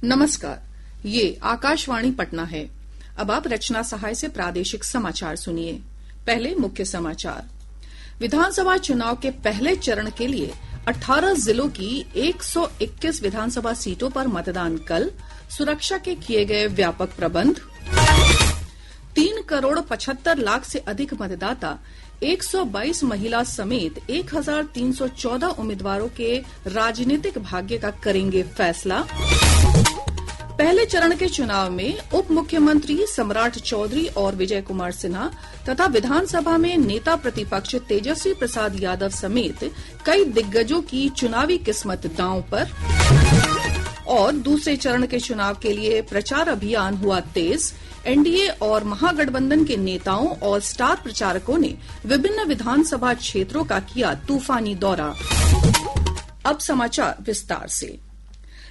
नमस्कार, ये आकाशवाणी पटना है। अब आप रचना सहाय से प्रादेशिक समाचार सुनिए। पहले मुख्य समाचार। विधानसभा चुनाव के पहले चरण के लिए 18 जिलों की 121 विधानसभा सीटों पर मतदान कल। सुरक्षा के किए गए व्यापक प्रबंध। 3 करोड़ 75 लाख से अधिक मतदाता 122 महिला समेत 1314 उम्मीदवारों के राजनीतिक भाग्य का करेंगे फैसला। पहले चरण के चुनाव में उप मुख्यमंत्री सम्राट चौधरी और विजय कुमार सिन्हा तथा विधानसभा में नेता प्रतिपक्ष तेजस्वी प्रसाद यादव समेत कई दिग्गजों की चुनावी किस्मत दांव पर। और दूसरे चरण के चुनाव के लिए प्रचार अभियान हुआ तेज। एनडीए और महागठबंधन के नेताओं और स्टार प्रचारकों ने विभिन्न विधानसभा क्षेत्रों का किया तूफानी दौरा। अब समाचार विस्तार से।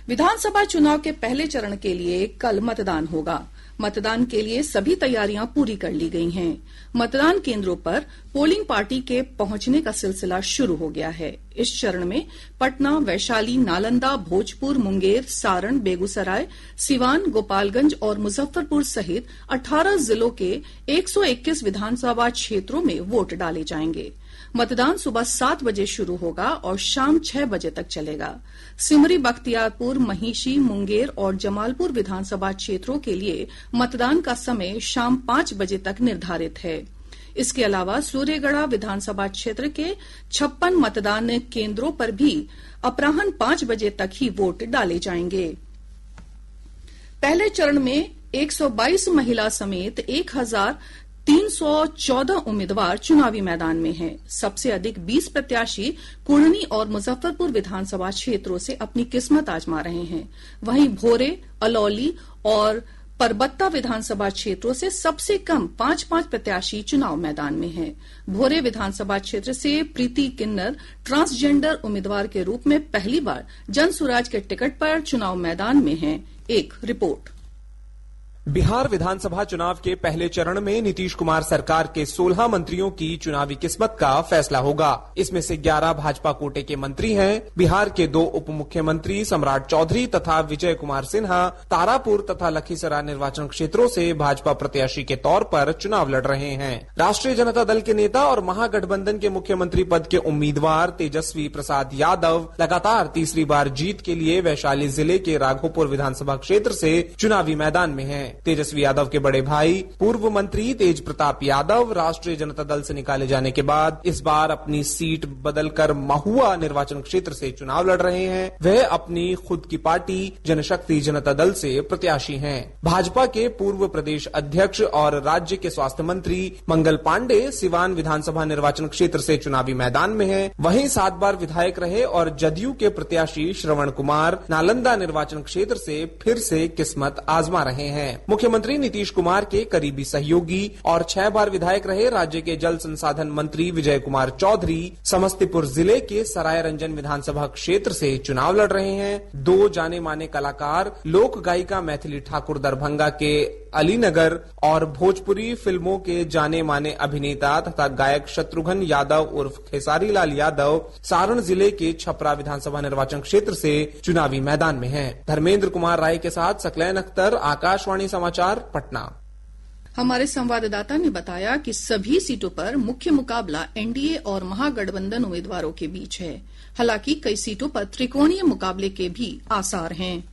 विधानसभा चुनाव के पहले चरण के लिए कल मतदान होगा। मतदान के लिए सभी तैयारियां पूरी कर ली गई हैं। मतदान केंद्रों पर पोलिंग पार्टी के पहुंचने का सिलसिला शुरू हो गया है। इस चरण में पटना, वैशाली, नालंदा, भोजपुर, मुंगेर, सारण, बेगूसराय, सिवान, गोपालगंज और मुजफ्फरपुर सहित 18 जिलों के 121 विधानसभा क्षेत्रों में वोट डाले जाएंगे। मतदान सुबह 7 बजे शुरू होगा और शाम 6 बजे तक चलेगा। सिमरी, बख्तियारपुर, महिषी, मुंगेर और जमालपुर विधानसभा क्षेत्रों के लिए मतदान का समय शाम 5 बजे तक निर्धारित है। इसके अलावा सूर्यगढ़ा विधानसभा क्षेत्र के 56 मतदान केंद्रों पर भी अपराह्न 5 बजे तक ही वोट डाले जाएंगे। पहले चरण में 122 महिला समेत 1314 उम्मीदवार चुनावी मैदान में हैं। सबसे अधिक 20 प्रत्याशी कुढ़नी और मुजफ्फरपुर विधानसभा क्षेत्रों से अपनी किस्मत आजमा रहे हैं। वहीं भोरे, अलौली और परबत्ता विधानसभा क्षेत्रों से सबसे कम 5-5 प्रत्याशी चुनाव मैदान में हैं। भोरे विधानसभा क्षेत्र से प्रीति किन्नर ट्रांसजेंडर उम्मीदवार के रूप में पहली बार जनसुराज के टिकट पर चुनाव मैदान में हैं। एक रिपोर्ट। बिहार विधानसभा चुनाव के पहले चरण में नीतीश कुमार सरकार के 16 मंत्रियों की चुनावी किस्मत का फैसला होगा। इसमें से 11 भाजपा कोटे के मंत्री हैं। बिहार के 2 उप मुख्यमंत्री सम्राट चौधरी तथा विजय कुमार सिन्हा तारापुर तथा लखीसराय निर्वाचन क्षेत्रों से भाजपा प्रत्याशी के तौर पर चुनाव लड़ रहे हैं। राष्ट्रीय जनता दल के नेता और महागठबंधन के मुख्यमंत्री पद के उम्मीदवार तेजस्वी प्रसाद यादव लगातार तीसरी बार जीत के लिए वैशाली जिले के राघोपुर विधानसभा क्षेत्र से चुनावी मैदान में हैं। तेजस्वी यादव के बड़े भाई पूर्व मंत्री तेज प्रताप यादव राष्ट्रीय जनता दल से निकाले जाने के बाद इस बार अपनी सीट बदलकर महुआ निर्वाचन क्षेत्र से चुनाव लड़ रहे हैं। वह अपनी खुद की पार्टी जनशक्ति जनता दल से प्रत्याशी हैं। भाजपा के पूर्व प्रदेश अध्यक्ष और राज्य के स्वास्थ्य मंत्री मंगल पांडे सिवान विधानसभा निर्वाचन क्षेत्र से चुनावी मैदान में हैं। वहीं 7 बार विधायक रहे और जदयू के प्रत्याशी श्रवण कुमार नालंदा निर्वाचन क्षेत्र से फिर से किस्मत आजमा रहे हैं। मुख्यमंत्री नीतीश कुमार के करीबी सहयोगी और 6 बार विधायक रहे राज्य के जल संसाधन मंत्री विजय कुमार चौधरी समस्तीपुर जिले के सराय रंजन विधानसभा क्षेत्र से चुनाव लड़ रहे हैं। 2 जाने माने कलाकार लोक गायिका मैथिली ठाकुर दरभंगा के अलीनगर और भोजपुरी फिल्मों के जाने माने अभिनेता तथा गायक शत्रुघ्न यादव उर्फ खेसारी लाल यादव सारण जिले के छपरा विधानसभा निर्वाचन क्षेत्र से चुनावी मैदान में हैं। धर्मेंद्र कुमार राय के साथ सकलैन अख्तर, आकाशवाणी समाचार, पटना। हमारे संवाददाता ने बताया कि सभी सीटों पर मुख्य मुकाबला एनडीए और महागठबंधन उम्मीदवारों के बीच है। हालांकि कई सीटों पर त्रिकोणीय मुकाबले के भी आसार हैं।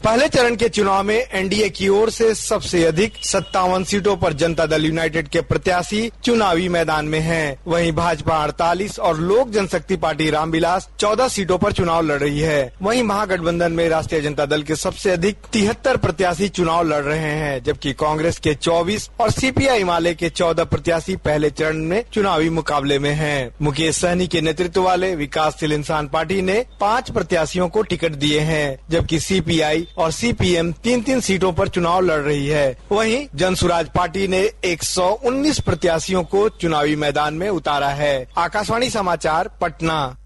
पहले चरण के चुनाव में एनडीए की ओर से सबसे अधिक 57 सीटों पर जनता दल यूनाइटेड के प्रत्याशी चुनावी मैदान में हैं। वहीं भाजपा 48 और लोक जनशक्ति पार्टी रामविलास 14 सीटों पर चुनाव लड़ रही है। वहीं महागठबंधन में राष्ट्रीय जनता दल के सबसे अधिक 73 प्रत्याशी चुनाव लड़ रहे हैं, जबकि कांग्रेस के 24 और सीपीआई माले के 14 प्रत्याशी पहले चरण में चुनावी मुकाबले में हैं। मुकेश सहनी के नेतृत्व वाले विकासशील इंसान पार्टी ने 5 प्रत्याशियों को टिकट दिए हैं, जबकि सीपीआई और सीपीएम 3-3 सीटों पर चुनाव लड़ रही है। वहीं जनसुराज पार्टी ने 119 प्रत्याशियों को चुनावी मैदान में उतारा है। आकाशवाणी समाचार, पटना।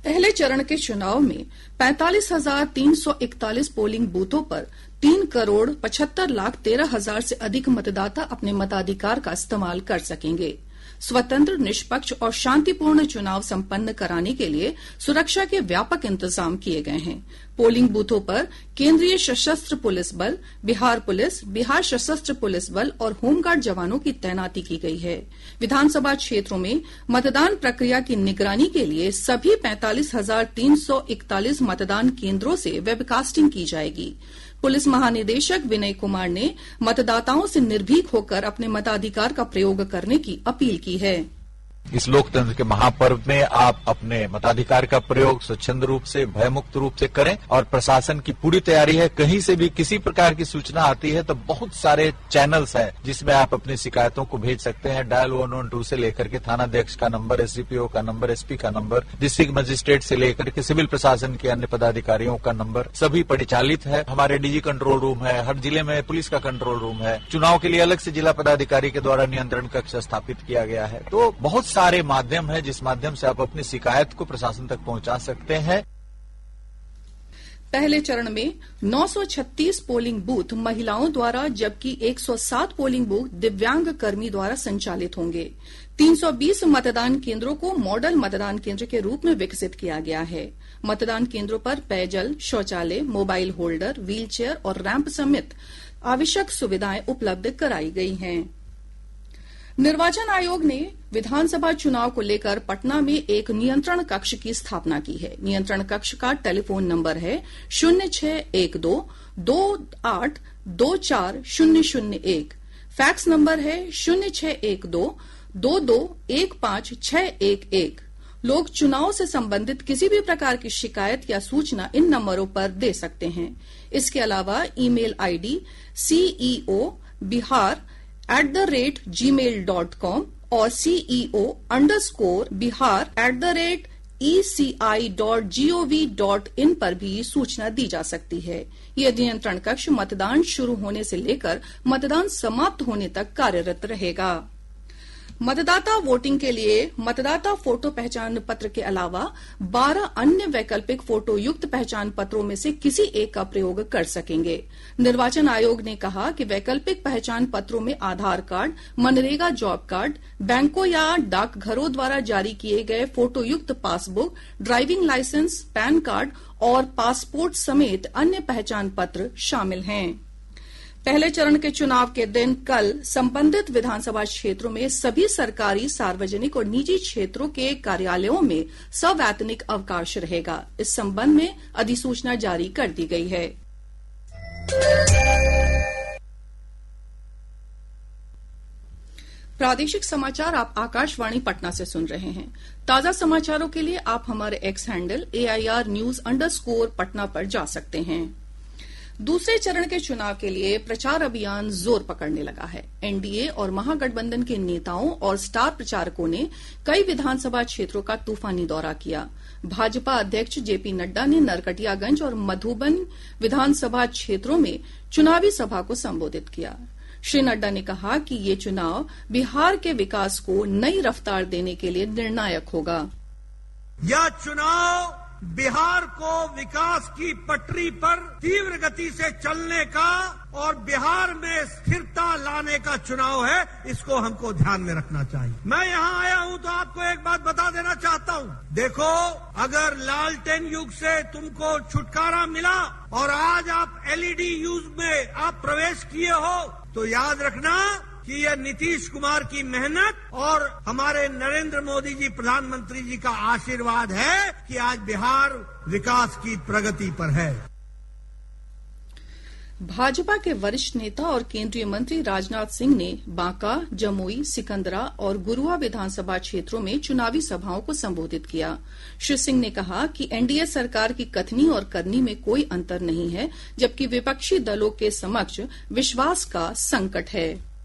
पहले चरण के चुनाव में 45,341 पोलिंग बूथों पर 3 करोड़ 75 लाख 13 हजार से अधिक मतदाता अपने मताधिकार का इस्तेमाल कर सकेंगे। स्वतंत्र, निष्पक्ष और शांतिपूर्ण चुनाव संपन्न कराने के लिए सुरक्षा के व्यापक इंतजाम किए गए हैं। पोलिंग बूथों पर केंद्रीय सशस्त्र पुलिस बल, बिहार पुलिस, बिहार सशस्त्र पुलिस बल और होमगार्ड जवानों की तैनाती की गई है। विधानसभा क्षेत्रों में मतदान प्रक्रिया की निगरानी के लिए सभी 45,341 मतदान केंद्रों से वेबकास्टिंग की जाएगी। पुलिस महानिदेशक विनय कुमार ने मतदाताओं से निर्भीक होकर अपने मताधिकार का प्रयोग करने की अपील की है। इस लोकतंत्र के महापर्व में आप अपने मताधिकार का प्रयोग स्वच्छंद रूप से, भयमुक्त रूप से करें और प्रशासन की पूरी तैयारी है। कहीं से भी किसी प्रकार की सूचना आती है तो बहुत सारे चैनल्स हैं जिसमें आप अपनी शिकायतों को भेज सकते हैं। डायल 112 से लेकर के थानाध्यक्ष का नंबर, एसडीपीओ का नंबर, एसपी का नंबर, डिस्ट्रिक्ट मजिस्ट्रेट से लेकर के सिविल प्रशासन के अन्य पदाधिकारियों का नंबर सभी परिचालित है। हमारे डीजी कंट्रोल रूम है, हर जिले में पुलिस का कंट्रोल रूम है। चुनाव के लिए अलग से जिला पदाधिकारी के द्वारा नियंत्रण कक्ष स्थापित किया गया है। तो बहुत सारे माध्यम है जिस माध्यम से आप अपनी शिकायत को प्रशासन तक पहुंचा सकते हैं। पहले चरण में 936 पोलिंग बूथ महिलाओं द्वारा, जबकि 107 पोलिंग बूथ दिव्यांग कर्मी द्वारा संचालित होंगे। 320 मतदान केंद्रों को मॉडल मतदान केंद्र के रूप में विकसित किया गया है। मतदान केंद्रों पर पेयजल, शौचालय, मोबाइल होल्डर, व्हीलचेयर और रैंप समेत आवश्यक सुविधाएं उपलब्ध कराई गई हैं। निर्वाचन आयोग ने विधानसभा चुनाव को लेकर पटना में एक नियंत्रण कक्ष की स्थापना की है। नियंत्रण कक्ष का टेलीफोन नंबर है 0612-2824-001। फैक्स नंबर है 0612-2215-611। लोग चुनाव से संबंधित किसी भी प्रकार की शिकायत या सूचना इन नंबरों पर दे सकते हैं। इसके अलावा ईमेल आईडी ceo@gmail.com और ceo_bihar@eci.gov.in पर भी सूचना दी जा सकती है। यह नियंत्रण कक्ष मतदान शुरू होने से लेकर मतदान समाप्त होने तक कार्यरत रहेगा। मतदाता वोटिंग के लिए मतदाता फोटो पहचान पत्र के अलावा 12 अन्य वैकल्पिक फोटो युक्त पहचान पत्रों में से किसी एक का प्रयोग कर सकेंगे। निर्वाचन आयोग ने कहा कि वैकल्पिक पहचान पत्रों में Aadhaar card, MNREGA job card, बैंकों या डाकघरों द्वारा जारी किए गए फोटो युक्त passbook, driving licence, PAN card और पासपोर्ट समेत अन्य पहचान पत्र शामिल हैं। पहले चरण के चुनाव के दिन कल संबंधित विधानसभा क्षेत्रों में सभी सरकारी, सार्वजनिक और निजी क्षेत्रों के कार्यालयों में सवैतनिक अवकाश रहेगा। इस संबंध में अधिसूचना जारी कर दी गई है। प्रादेशिक समाचार आप आकाशवाणी पटना से सुन रहे हैं। ताजा समाचारों के लिए आप हमारे एक्स हैंडल AIR_News_पटना पर जा सकते हैं। दूसरे चरण के चुनाव के लिए प्रचार अभियान जोर पकड़ने लगा है। एनडीए और महागठबंधन के नेताओं और स्टार प्रचारकों ने कई विधानसभा क्षेत्रों का तूफानी दौरा किया। भाजपा अध्यक्ष जेपी नड्डा ने नरकटियागंज और मधुबन विधानसभा क्षेत्रों में चुनावी सभा को संबोधित किया। श्री नड्डा ने कहा कि ये चुनाव बिहार के विकास को नई रफ्तार देने के लिए निर्णायक होगा। यह चुनाव बिहार को विकास की पटरी पर तीव्र गति से चलने का और बिहार में स्थिरता लाने का चुनाव है। इसको हमको ध्यान में रखना चाहिए। मैं यहाँ आया हूँ तो आपको एक बात बता देना चाहता हूँ। देखो, अगर लालटेन युग से तुमको छुटकारा मिला और आज आप एलईडी युग में आप प्रवेश किए हो, तो याद रखना कि यह नीतीश कुमार की मेहनत और हमारे नरेंद्र मोदी जी प्रधानमंत्री जी का आशीर्वाद है कि आज बिहार विकास की प्रगति पर है। भाजपा के वरिष्ठ नेता और केंद्रीय मंत्री राजनाथ सिंह ने बांका, जमुई, सिकंदरा और गुरुआ विधानसभा क्षेत्रों में चुनावी सभाओं को संबोधित किया। श्री सिंह ने कहा कि एनडीए सरकार की कथनी और करनी में कोई अंतर नहीं है, जबकि विपक्षी दलों के समक्ष विश्वास का संकट है।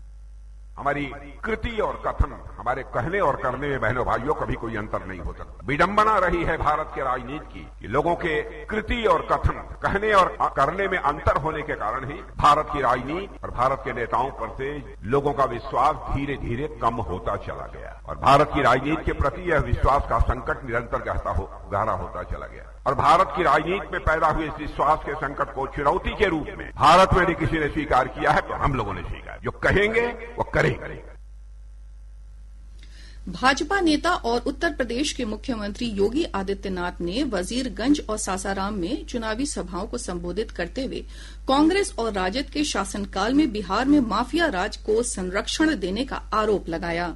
हमारी कृति और कथन, हमारे कहने और करने में बहनों भाइयों कभी कोई अंतर नहीं हो सकता। विडंबना रही है भारत के राजनीति की कि लोगों के कृति और कथन, कहने और करने में अंतर होने के कारण ही भारत की राजनीति और भारत के नेताओं पर से लोगों का विश्वास धीरे धीरे कम होता चला गया और भारत की राजनीति के प्रति यह विश्वास का संकट निरंतर गहरा होता चला गया। और भारत की राजनीति में पैदा हुए इस विश्वास के संकट को चुनौती के रूप में भारत में यदि किसी ने स्वीकार किया है तो हम लोगों ने स्वीकार, जो कहेंगे वो करेंगे। भाजपा नेता और उत्तर प्रदेश के मुख्यमंत्री योगी आदित्यनाथ ने वजीरगंज और सासाराम में चुनावी सभाओं को संबोधित करते हुए कांग्रेस और राजद के शासनकाल में बिहार में माफिया राज को संरक्षण देने का आरोप लगाया।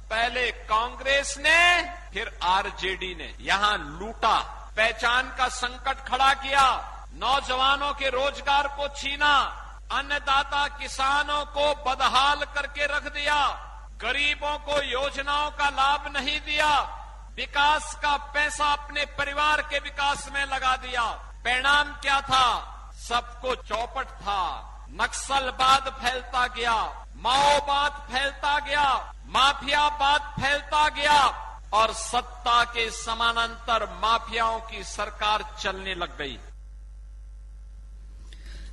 पहले कांग्रेस ने, फिर आरजेडी ने यहां लूटा, पहचान का संकट खड़ा किया, नौजवानों के रोजगार को छीना, अन्नदाता किसानों को बदहाल करके रख दिया, गरीबों को योजनाओं का लाभ नहीं दिया, विकास का पैसा अपने परिवार के विकास में लगा दिया। परिणाम क्या था? सबको चौपट था, नक्सलवाद फैलता गया, माओवाद फैलता गया, माफियावाद फैलता गया और सत्ता के समानांतर माफियाओं की सरकार चलने लग गई।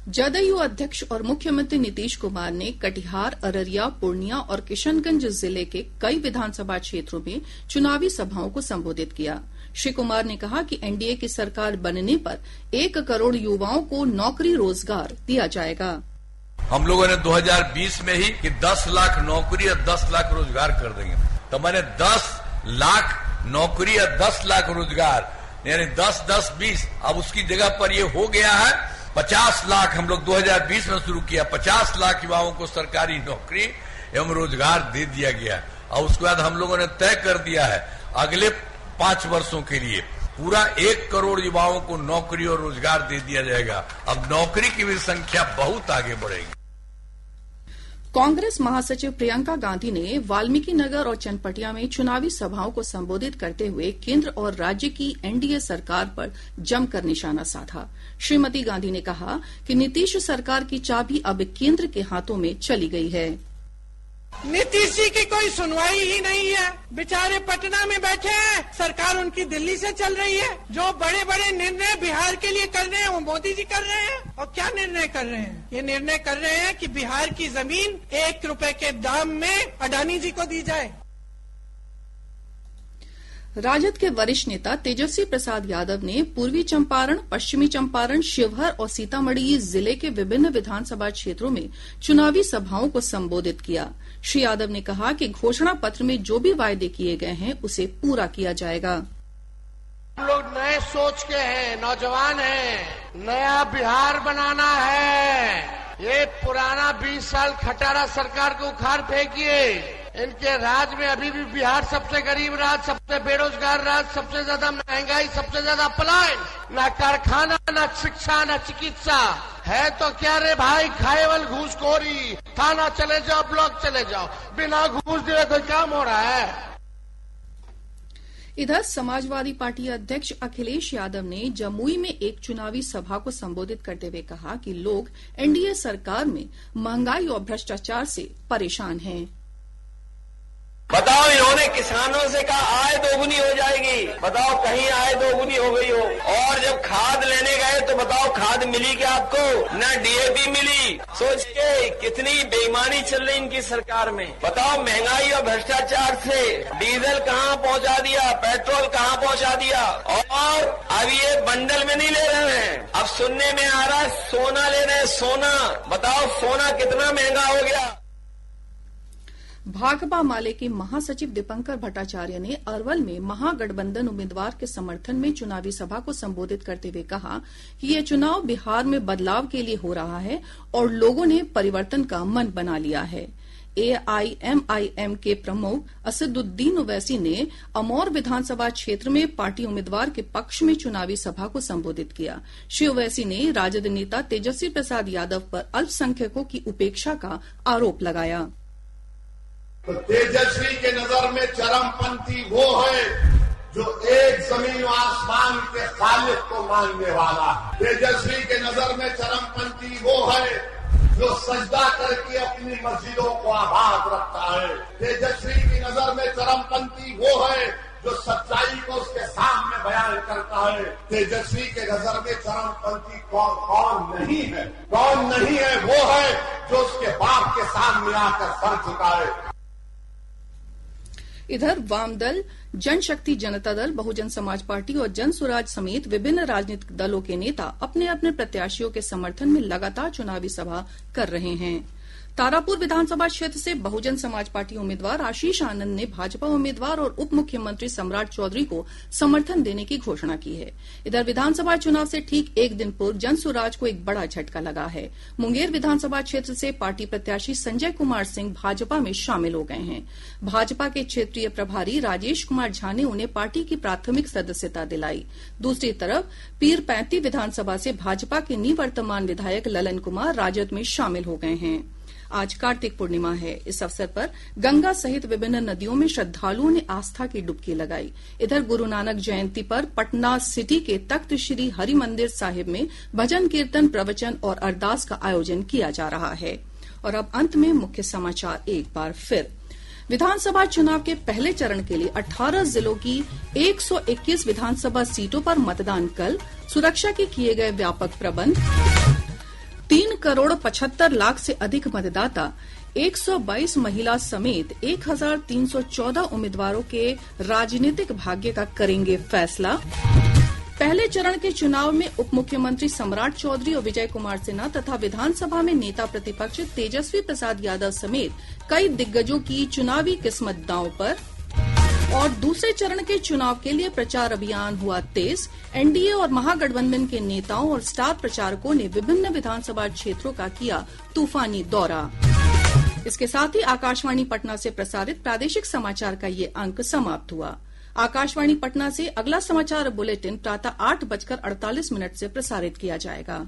जदयू अध्यक्ष और मुख्यमंत्री नीतीश कुमार ने कटिहार, अररिया, पूर्णिया और किशनगंज जिले के कई विधानसभा क्षेत्रों में चुनावी सभाओं को संबोधित किया। श्री कुमार ने कहा कि एनडीए की सरकार बनने पर 1 करोड़ युवाओं को नौकरी रोजगार दिया जाएगा। हम लोगों ने 2020 में ही कि 10 लाख नौकरी और 10 लाख रोजगार कर देंगे, तो मैंने 10 लाख नौकरी और 10 लाख रोजगार यानी 10-10-20 अब उसकी जगह पर ये हो गया है 50 लाख। हम लोग 2020 में शुरू किया, 50 लाख युवाओं को सरकारी नौकरी एवं रोजगार दे दिया गया और उसके बाद हम लोगों ने तय कर दिया है अगले 5 वर्षों के लिए पूरा 1 करोड़ युवाओं को नौकरी और रोजगार दे दिया जाएगा। अब नौकरी की भी संख्या बहुत आगे बढ़ेगी। कांग्रेस महासचिव प्रियंका गांधी ने वाल्मीकि नगर और चनपटिया में चुनावी सभाओं को संबोधित करते हुए केंद्र और राज्य की एनडीए सरकार पर जमकर निशाना साधा। श्रीमती गांधी ने कहा कि नीतीश सरकार की चाबी अब केंद्र के हाथों में चली गई है। नीतीश जी की कोई सुनवाई ही नहीं है, बेचारे पटना में बैठे हैं, सरकार उनकी दिल्ली से चल रही है। जो बड़े बड़े निर्णय बिहार के लिए कर रहे हैं वो मोदी जी कर रहे हैं। और क्या निर्णय कर रहे हैं? ये निर्णय कर रहे हैं कि बिहार की जमीन 1 रुपए के दाम में अडानी जी को दी जाए। राजद के वरिष्ठ नेता तेजस्वी प्रसाद यादव ने पूर्वी चंपारण, पश्चिमी चंपारण, शिवहर और सीतामढ़ी जिले के विभिन्न विधानसभा क्षेत्रों में चुनावी सभाओं को संबोधित किया। श्री यादव ने कहा कि घोषणा पत्र में जो भी वायदे किए गए हैं उसे पूरा किया जाएगा। हम लोग नए सोच के हैं, नौजवान हैं, नया बिहार बनाना है। ये पुराना 20 साल खटारा सरकार को उखाड़ फेंकिए। इनके राज में अभी भी बिहार सबसे गरीब राज्य, सबसे बेरोजगार राज्य, सबसे ज्यादा महंगाई, सबसे ज्यादा पलायन, न कारखाना, न शिक्षा, न चिकित्सा है। तो क्या रे भाई, खाएवल घूसखोरी, थाना चले जाओ, ब्लॉक चले जाओ, बिना घूस दिए कोई काम हो रहा है? इधर समाजवादी पार्टी अध्यक्ष अखिलेश यादव ने जमुई में एक चुनावी सभा को संबोधित करते हुए कहा कि लोग एनडीए सरकार में महंगाई और भ्रष्टाचार से परेशान हैं। बताओ, इन्होंने किसानों से कहा आय दोगुनी हो जाएगी, बताओ कहीं आय दोगुनी हो गई हो। और जब खाद लेने गए तो बताओ खाद मिली क्या आपको? न डीएपी मिली। सोच के कितनी बेईमानी चल रही इनकी सरकार में। बताओ, महंगाई और भ्रष्टाचार से डीजल कहाँ पहुँचा दिया, पेट्रोल कहाँ पहुँचा दिया। और अब ये बंडल में नहीं ले रहे हैं, अब सुनने में आ रहा है सोना ले रहे हैं, सोना। बताओ सोना कितना महंगा हो गया। भाकपा माले के महासचिव दीपंकर भट्टाचार्य ने अरवल में महागठबंधन उम्मीदवार के समर्थन में चुनावी सभा को संबोधित करते हुए कहा कि यह चुनाव बिहार में बदलाव के लिए हो रहा है और लोगों ने परिवर्तन का मन बना लिया है। एआईएमआईएम के प्रमुख असदुद्दीन ओवैसी ने अमौर विधानसभा क्षेत्र में पार्टी उम्मीदवार के पक्ष में चुनावी सभा को संबोधित किया। श्री ओवैसी ने राजद नेता तेजस्वी प्रसाद यादव पर अल्पसंख्यकों की उपेक्षा का आरोप लगाया। तो तेजस्वी के नजर में चरमपंथी वो है जो एक जमीन आसमान के खालिक को मानने वाला है। तेजस्वी के नजर में चरमपंथी वो है जो सजदा करके अपनी मस्जिदों को आबाद रखता है। तेजस्वी की नजर में चरमपंथी वो है जो सच्चाई को उसके सामने बयान करता है। तेजस्वी के नजर में चरमपंथी कौन नहीं है, कौन नहीं है वो है जो उसके बाप के सामने आकर सर झुकाए। इधर वामदल, जनशक्ति जनता दल, बहुजन समाज पार्टी और जन स्वराज समेत विभिन्न राजनीतिक दलों के नेता अपने अपने प्रत्याशियों के समर्थन में लगातार चुनावी सभा कर रहे हैं। तारापुर विधानसभा क्षेत्र से बहुजन समाज पार्टी उम्मीदवार आशीष आनंद ने भाजपा उम्मीदवार और उप मुख्यमंत्री सम्राट चौधरी को समर्थन देने की घोषणा की है। इधर विधानसभा चुनाव से ठीक एक दिन पूर्व जनसुराज को एक बड़ा झटका लगा है। मुंगेर विधानसभा क्षेत्र से पार्टी प्रत्याशी संजय कुमार सिंह भाजपा में शामिल हो गए हैं। भाजपा के क्षेत्रीय प्रभारी राजेश कुमार झा ने उन्हें पार्टी की प्राथमिक सदस्यता दिलाई। दूसरी तरफ पीरपैंती विधानसभा से भाजपा के निवर्तमान विधायक ललन कुमार राजद में शामिल हो गए हैं। आज कार्तिक पूर्णिमा है। इस अवसर पर गंगा सहित विभिन्न नदियों में श्रद्धालुओं ने आस्था की डुबकी लगाई। इधर गुरु नानक जयंती पर पटना सिटी के तख्त श्री हरि मंदिर साहिब में भजन कीर्तन, प्रवचन और अरदास का आयोजन किया जा रहा है। और अब अंत में मुख्य समाचार एक बार फिर। विधानसभा चुनाव के पहले चरण के लिए 18 जिलों की 121 विधानसभा सीटों पर मतदान कल। सुरक्षा के किए गए व्यापक प्रबंध। 3,75,00,000 से अधिक मतदाता, 122 महिला समेत 1,314 उम्मीदवारों के राजनीतिक भाग्य का करेंगे फैसला। पहले चरण के चुनाव में उप मुख्यमंत्री सम्राट चौधरी और विजय कुमार सिन्हा तथा विधानसभा में नेता प्रतिपक्ष तेजस्वी प्रसाद यादव समेत कई दिग्गजों की चुनावी किस्मत दांव पर। और दूसरे चरण के चुनाव के लिए प्रचार अभियान हुआ तेज। एनडीए और महागठबंधन के नेताओं और स्टार प्रचारकों ने विभिन्न विधानसभा क्षेत्रों का किया तूफानी दौरा। इसके साथ ही आकाशवाणी पटना से प्रसारित प्रादेशिक समाचार का ये अंक समाप्त हुआ। आकाशवाणी पटना से अगला समाचार बुलेटिन प्रातः 8:48 से प्रसारित किया जाएगा।